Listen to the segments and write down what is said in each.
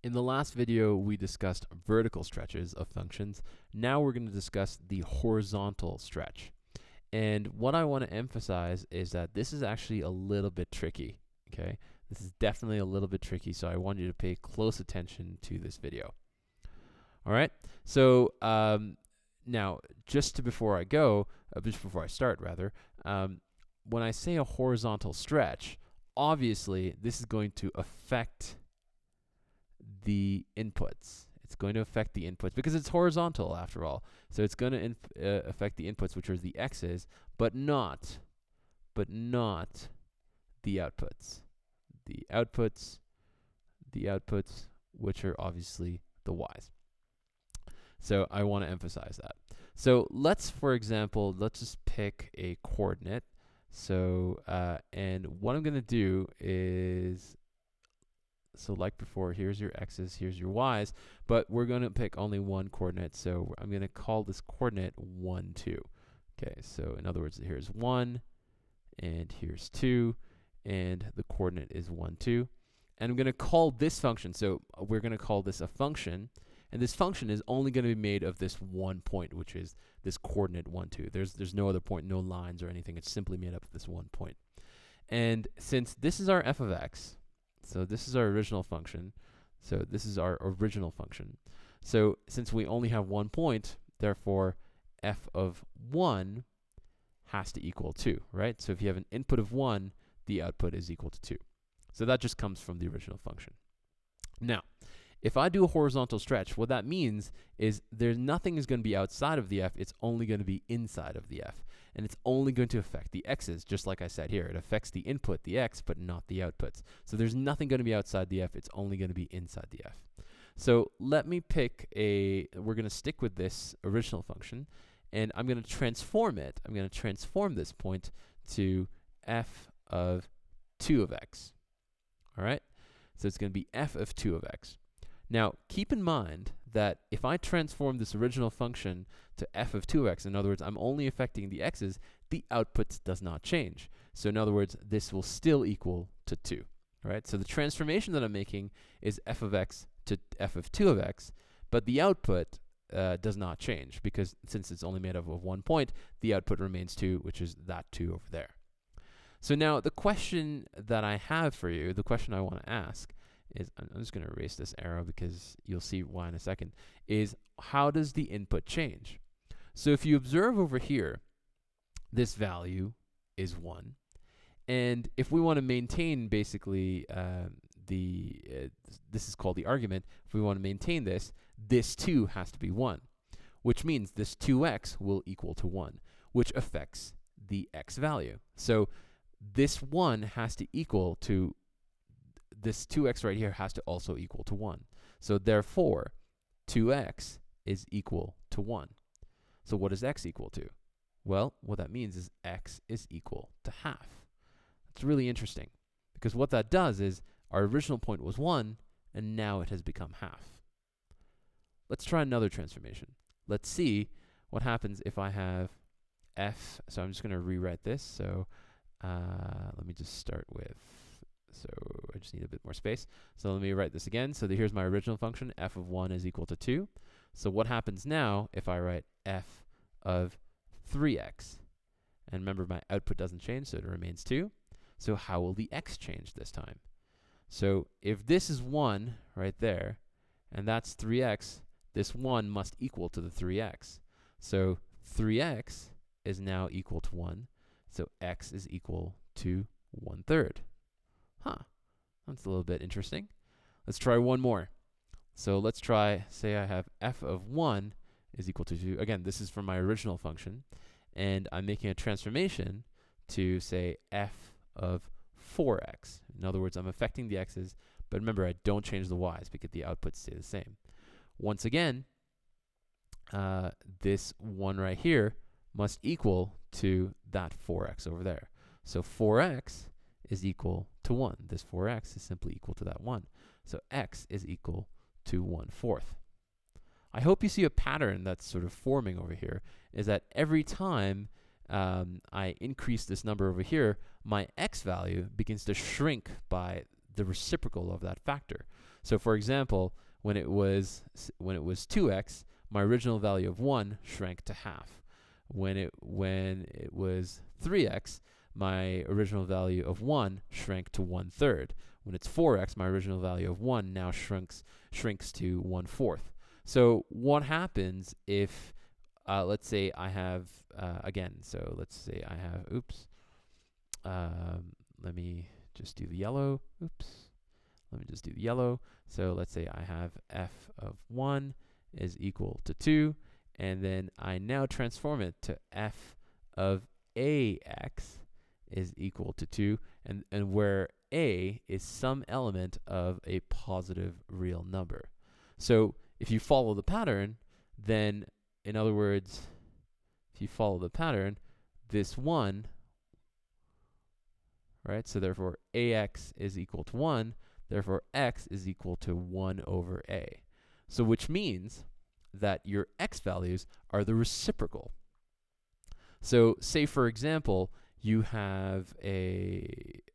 In the last video, we discussed vertical stretches of functions. Now we're going to discuss the horizontal stretch. And what I want to emphasize is that this is actually a little bit tricky, okay? This is definitely a little bit tricky, so I want you to pay close attention to this video. All right, so now, just before I start, when I say a horizontal stretch, obviously this is going to affect the inputs. It's going to affect the inputs because it's horizontal after all. So it's going to affect the inputs, which are the x's, but not the outputs. The outputs, which are obviously the y's. So I want to emphasize that. So for example, let's just pick a coordinate. So, and what I'm going to do is, so like before, here's your x's, here's your y's, but we're going to pick only one coordinate. So I'm going to call this coordinate 1, 2. Okay, so in other words, here's 1, and here's 2, and the coordinate is 1, 2. And I'm going to call this function, so we're going to call this a function, and this function is only going to be made of this one point, which is this coordinate 1, 2. There's no other point, no lines or anything. It's simply made up of this one point. And since this is our f of x, so this is our original function, so this is our original function. So since we only have one point, therefore f of 1 has to equal 2, right? So if you have an input of 1, the output is equal to 2. So that just comes from the original function. Now, if I do a horizontal stretch, what that means is nothing is going to be outside of the f, it's only going to be inside of the f. And it's only going to affect the x's, just like I said here. It affects the input, the x, but not the outputs. So there's nothing going to be outside the f, it's only going to be inside the f. So let me pick we're going to stick with this original function, and I'm going to transform it. I'm going to transform this point to f of 2 of x. All right? So it's going to be f of 2 of x. Now, keep in mind that if I transform this original function to f of 2x, in other words, I'm only affecting the x's, the output does not change. So in other words, this will still equal to 2, right? So the transformation that I'm making is f of x to f of 2 of x, but the output does not change because since it's only made up of one point, the output remains 2, which is that 2 over there. So now the question that I have for you, the question I want to ask, is, I'm just going to erase this arrow because you'll see why in a second, is how does the input change? So if you observe over here, this value is 1. And if we want to maintain basically this is called the argument, if we want to maintain this 2 has to be 1, which means this 2x will equal to 1, which affects the x value. So this 1 has to equal to this 2x right here has to also equal to 1. So therefore, 2x is equal to 1. So what is x equal to? Well, what that means is x is equal to half. That's really interesting because what that does is our original point was 1 and now it has become half. Let's try another transformation. Let's see what happens if I have f. So I'm just going to rewrite this. So let me just start with, so I just need a bit more space. So let me write this again. So here's my original function, f of 1 is equal to 2. So what happens now if I write f of 3x? And remember, my output doesn't change, so it remains 2. So how will the x change this time? So if this is 1 right there, and that's 3x, this 1 must equal to the 3x. So 3x is now equal to 1. So x is equal to 1/3. Huh, that's a little bit interesting. Let's try one more. So let's try, say I have f of 1 is equal to 2. Again, this is from my original function. And I'm making a transformation to, say, f of 4x. In other words, I'm affecting the x's, but remember, I don't change the y's because the outputs stay the same. Once again, this 1 right here must equal to that 4x over there. So 4x is equal to 1. This 4x is simply equal to that 1. So x is equal to 1/4. I hope you see a pattern that's sort of forming over here, is that every time I increase this number over here, my x value begins to shrink by the reciprocal of that factor. So for example, when it was 2x, my original value of 1 shrank to half. When it was 3x, my original value of 1 shrank to 1/3. When it's 4x, my original value of 1 now shrinks to 1/4. So what happens if, let's say I have, again, so let's say I have, let me just do the yellow. Let me just do the yellow. So let's say I have f of 1 is equal to 2, and then I now transform it to f of ax is equal to 2, and where a is some element of a positive real number. So if you follow the pattern, then, in other words, if you follow the pattern, this 1, right? So therefore, ax is equal to 1. Therefore, x is equal to 1 over a. So which means that your x values are the reciprocal. So say, for example, you have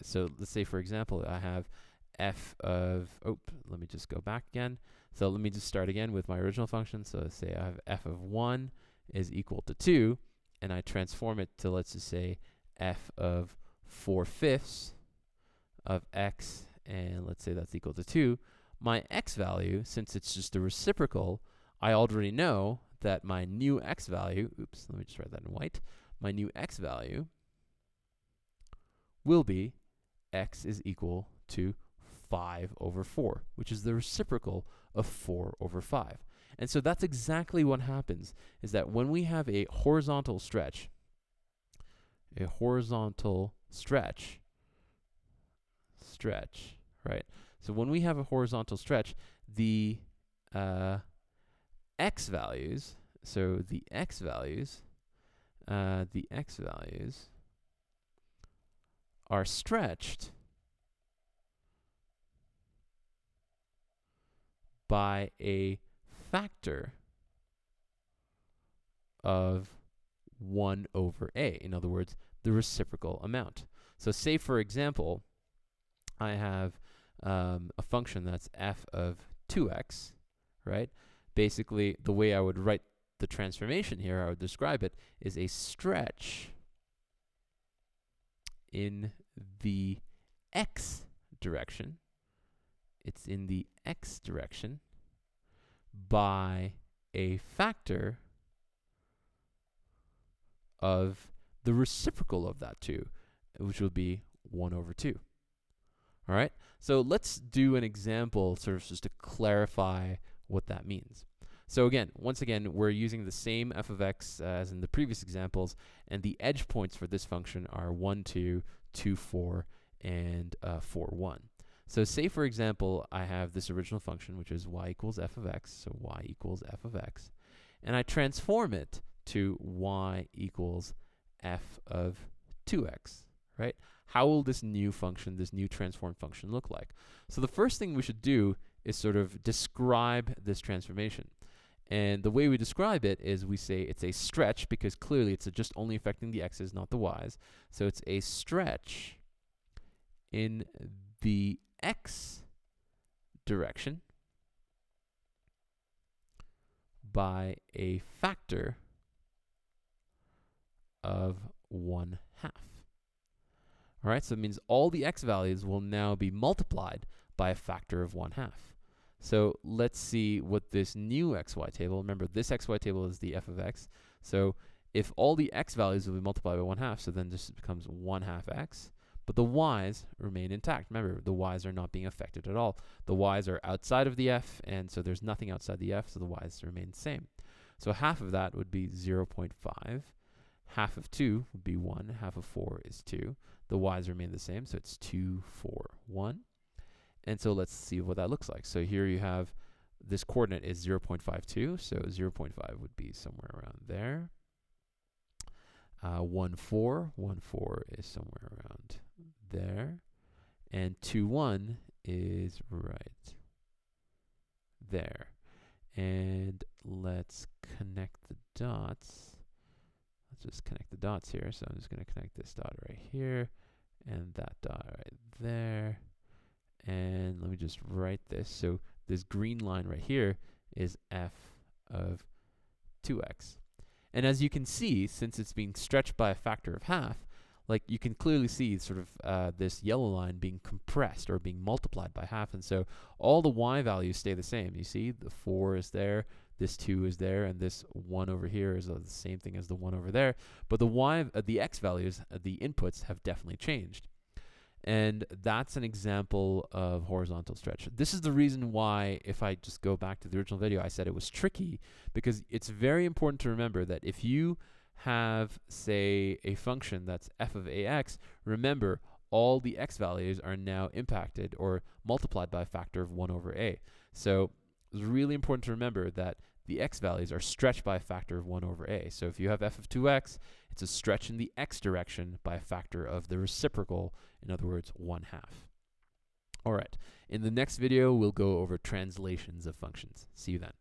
so let's say, for example, I have f of, let me just go back again. So let me just start again with my original function. So let's say I have f of 1 is equal to 2, and I transform it to, let's just say, f of 4/5 of x, and let's say that's equal to 2. My x value, since it's just a reciprocal, I already know that my new x value, let me just write that in white, my new x value will be x is equal to 5/4, which is the reciprocal of 4/5. And so that's exactly what happens, is that when we have a horizontal stretch, right? So when we have a horizontal stretch, the x values, are stretched by a factor of 1 over a. In other words, the reciprocal amount. So say, for example, I have a function that's f of 2x, right? Basically, the way I would write the transformation here, I would describe it, is a stretch in the x direction. It's in the x direction by a factor of the reciprocal of that 2, which will be 1 over 2. All right, so let's do an example sort of just to clarify what that means. So again, once again, we're using the same f of x as in the previous examples, and the edge points for this function are 1, 2, 2, 4, and 4, 1. So say, for example, I have this original function, which is y equals f of x, so y equals f of x, and I transform it to y equals f of 2x, right? How will this new function, this new transformed function look like? So the first thing we should do is sort of describe this transformation. And the way we describe it is we say it's a stretch, because clearly it's just only affecting the x's, not the y's. So it's a stretch in the x direction by a factor of 1/2. All right, so it means all the x values will now be multiplied by a factor of 1/2. So let's see what this new xy table, remember this xy table is the f of x, so if all the x values will be multiplied by 1/2, so then this becomes 1/2 x, but the y's remain intact. Remember, the y's are not being affected at all. The y's are outside of the f, and so there's nothing outside the f, so the y's remain the same. So half of that would be 0.5. Half of 2 would be 1. Half of 4 is 2. The y's remain the same, so it's 2, 4, 1. And so let's see what that looks like. So here you have this coordinate is 0.52, so 0.5 would be somewhere around there. 1, 4 is somewhere around there. And 2, 1 is right there. And let's connect the dots. Let's just connect the dots here. So I'm just going to connect this dot right here and that dot right there. And let me just write this. So this green line right here is f of 2x. And as you can see, since it's being stretched by a factor of half, like you can clearly see sort of this yellow line being compressed or being multiplied by half. And so all the y values stay the same. You see the 4 is there, this 2 is there, and this 1 over here is the same thing as the 1 over there. But the x values, the inputs have definitely changed. And that's an example of horizontal stretch. This is the reason why, if I just go back to the original video, I said it was tricky, because it's very important to remember that if you have, say, a function that's f of ax, remember all the x values are now impacted or multiplied by a factor of 1 over a. So it's really important to remember that the x values are stretched by a factor of 1 over a. So if you have f of 2x, it's a stretch in the x direction by a factor of the reciprocal, in other words, 1/2. All right, in the next video, we'll go over translations of functions. See you then.